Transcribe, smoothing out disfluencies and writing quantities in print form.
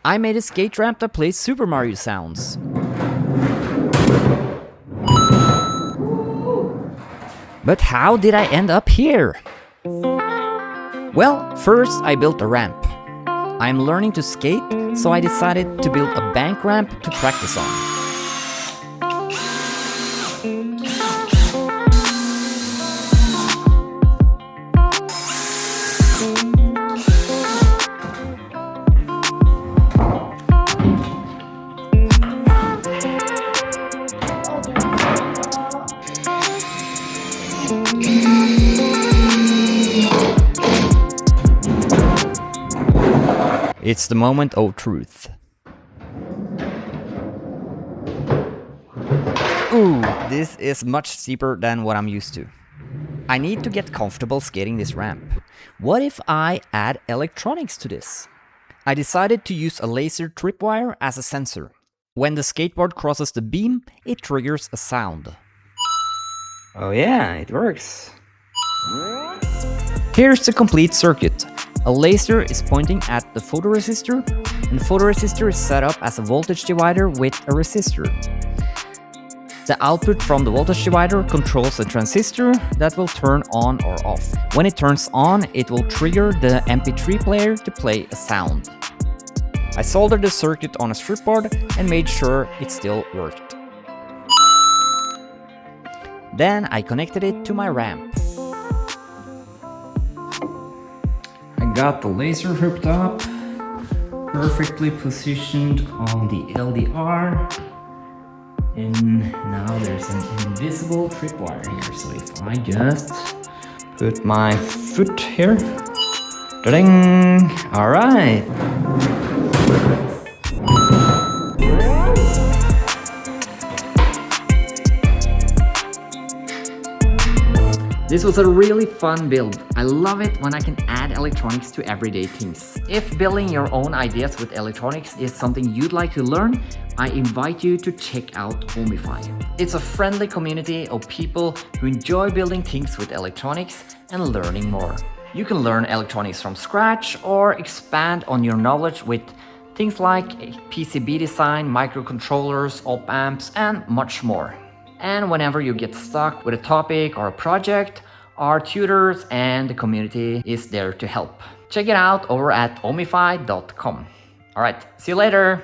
I made a skate ramp that plays Super Mario sounds. But how did I end up here? Well, first I built a ramp. I'm learning to skate, so I decided to build a bank ramp to practice on. It's the moment of truth. Ooh, this is much steeper than what I'm used to. I need to get comfortable skating this ramp. What if I add electronics to this? I decided to use a laser tripwire as a sensor. When the skateboard crosses the beam, it triggers a sound. Oh yeah, it works. Here's the complete circuit. A laser is pointing at the photoresistor, and the photoresistor is set up as a voltage divider with a resistor. The output from the voltage divider controls a transistor that will turn on or off. When it turns on, it will trigger the MP3 player to play a sound. I soldered the circuit on a strip board and made sure it still worked. Then I connected it to my ramp. Got the laser hooked up, perfectly positioned on the LDR, and now there's an invisible tripwire here. So if I just put my foot here, ding! All right. This was a really fun build. I love it when I can add electronics to everyday things. If building your own ideas with electronics is something you'd like to learn, I invite you to check out Ohmify. It's a friendly community of people who enjoy building things with electronics and learning more. You can learn electronics from scratch or expand on your knowledge with things like PCB design, microcontrollers, op amps, and much more. And whenever you get stuck with a topic or a project, our tutors and the community is there to help. Check it out over at ohmify.com. All right, see you later.